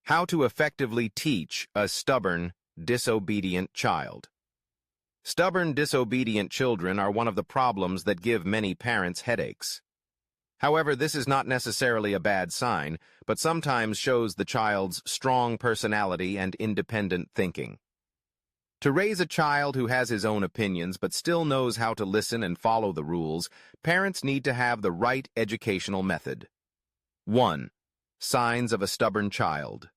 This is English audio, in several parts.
How to effectively teach a stubborn, disobedient child. Stubborn, disobedient children are one of the problems that give many parents headaches. However, this is not necessarily a bad sign, but sometimes shows the child's strong personality and independent thinking. To raise a child who has his own opinions but still knows how to listen and follow the rules, parents need to have the right educational method. 1. Signs of a stubborn child.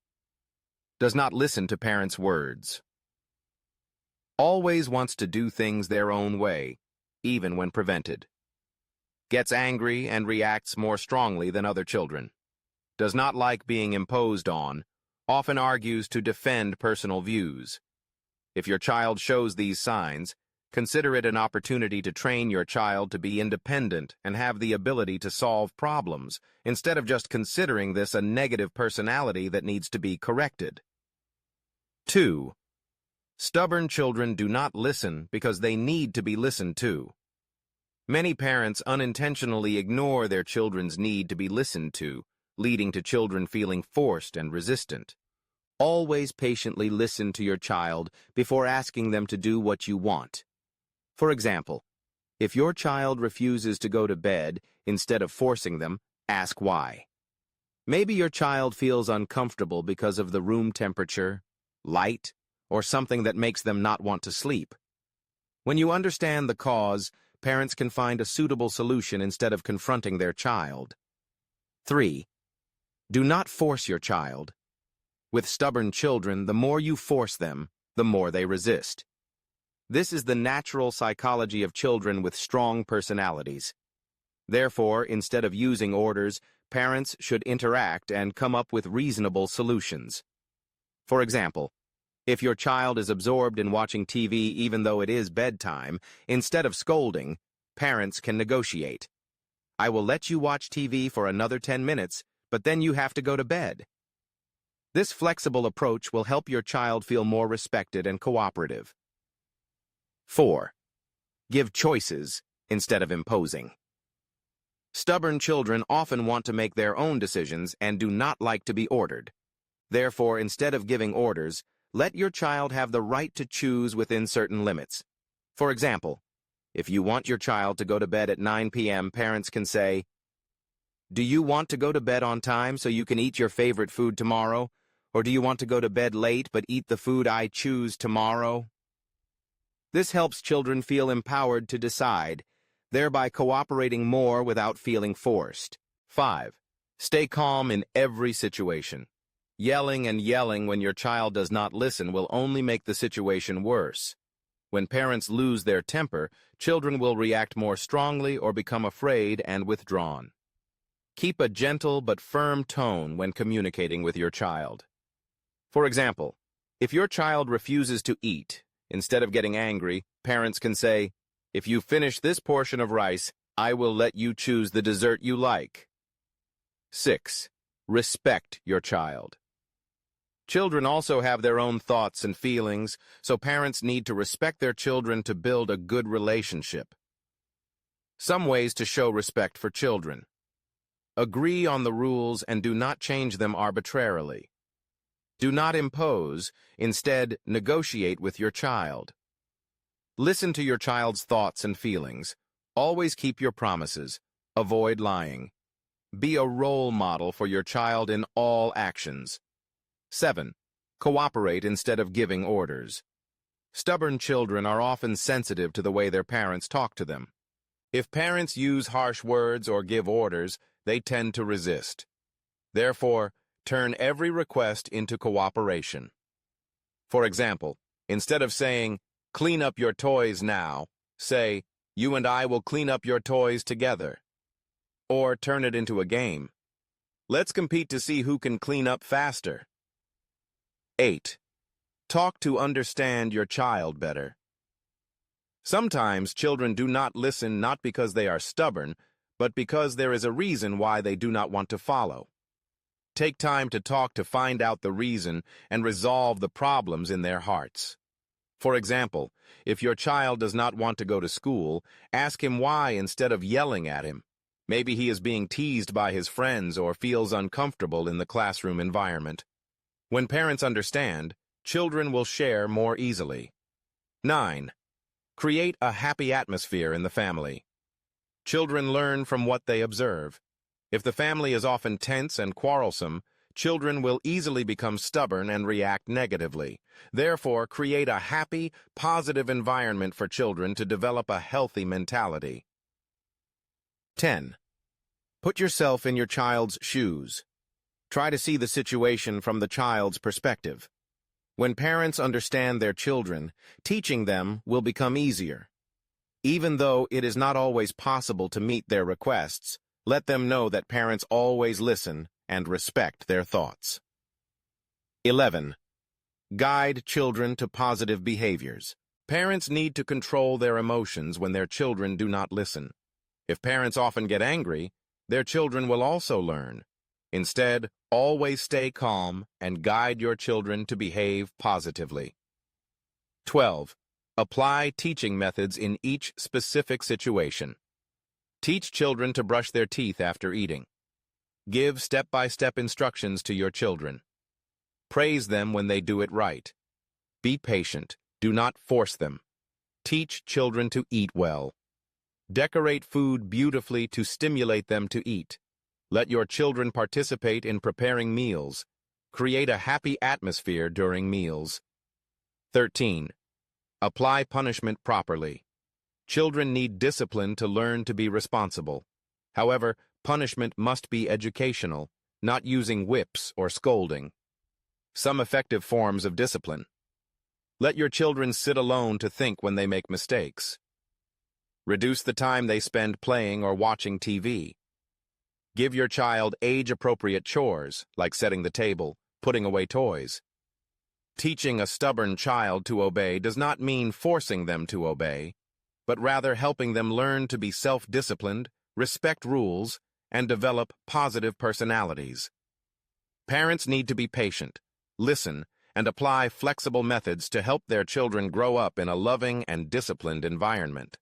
Does not listen to parents' words. Always wants to do things their own way, even when prevented. Gets angry and reacts more strongly than other children. Does not like being imposed on, often argues to defend personal views. If your child shows these signs, consider it an opportunity to train your child to be independent and have the ability to solve problems, instead of just considering this a negative personality that needs to be corrected. 2. Stubborn children do not listen because they need to be listened to. Many parents unintentionally ignore their children's need to be listened to, leading to children feeling forced and resistant. Always patiently listen to your child before asking them to do what you want. For example, if your child refuses to go to bed, instead of forcing them, ask why. Maybe your child feels uncomfortable because of the room temperature, light, or something that makes them not want to sleep. When you understand the cause, parents can find a suitable solution instead of confronting their child. 3. Do not force your child. With stubborn children, the more you force them, the more they resist. This is the natural psychology of children with strong personalities. Therefore, instead of using orders, parents should interact and come up with reasonable solutions. For example, if your child is absorbed in watching TV even though it is bedtime, instead of scolding, parents can negotiate. I will let you watch TV for another 10 minutes, but then you have to go to bed. This flexible approach will help your child feel more respected and cooperative. 4. Give choices instead of imposing. Stubborn children often want to make their own decisions and do not like to be ordered. Therefore, instead of giving orders, let your child have the right to choose within certain limits. For example, if you want your child to go to bed at 9 p.m., parents can say, "Do you want to go to bed on time so you can eat your favorite food tomorrow? Or do you want to go to bed late but eat the food I choose tomorrow?" This helps children feel empowered to decide, thereby cooperating more without feeling forced. 5. Stay calm in every situation. Yelling and yelling when your child does not listen will only make the situation worse. When parents lose their temper, children will react more strongly or become afraid and withdrawn. Keep a gentle but firm tone when communicating with your child. For example, if your child refuses to eat, instead of getting angry, parents can say, "If you finish this portion of rice, I will let you choose the dessert you like." 6. Respect your child. Children also have their own thoughts and feelings, so parents need to respect their children to build a good relationship. Some ways to show respect for children. Agree on the rules and do not change them arbitrarily. Do not impose, instead negotiate with your child. Listen to your child's thoughts and feelings. Always keep your promises. Avoid lying. Be a role model for your child in all actions. 7. Cooperate instead of giving orders. Stubborn children are often sensitive to the way their parents talk to them. If parents use harsh words or give orders, they tend to resist. Therefore, turn every request into cooperation. For example, instead of saying, "Clean up your toys now," say, "You and I will clean up your toys together." Or turn it into a game. Let's compete to see who can clean up faster. 8. Talk to understand your child better. Sometimes children do not listen not because they are stubborn, but because there is a reason why they do not want to follow. Take time to talk to find out the reason and resolve the problems in their hearts. For example, if your child does not want to go to school, ask him why instead of yelling at him. Maybe he is being teased by his friends or feels uncomfortable in the classroom environment. When parents understand, children will share more easily. 9. Create a happy atmosphere in the family. Children learn from what they observe. If the family is often tense and quarrelsome, children will easily become stubborn and react negatively. Therefore, create a happy, positive environment for children to develop a healthy mentality. 10. Put yourself in your child's shoes. Try to see the situation from the child's perspective. When parents understand their children, teaching them will become easier. Even though it is not always possible to meet their requests, let them know that parents always listen and respect their thoughts. 11. Guide children to positive behaviors. Parents need to control their emotions when their children do not listen. If parents often get angry, their children will also learn. Instead, always stay calm and guide your children to behave positively. 12. Apply teaching methods in each specific situation. Teach children to brush their teeth after eating. Give step-by-step instructions to your children. Praise them when they do it right. Be patient. Do not force them. Teach children to eat well. Decorate food beautifully to stimulate them to eat. Let your children participate in preparing meals. Create a happy atmosphere during meals. 13. Apply punishment properly. Children need discipline to learn to be responsible. However, punishment must be educational, not using whips or scolding. Some effective forms of discipline. Let your children sit alone to think when they make mistakes. Reduce the time they spend playing or watching TV. Give your child age-appropriate chores, like setting the table, putting away toys. Teaching a stubborn child to obey does not mean forcing them to obey, but rather helping them learn to be self-disciplined, respect rules, and develop positive personalities. Parents need to be patient, listen, and apply flexible methods to help their children grow up in a loving and disciplined environment.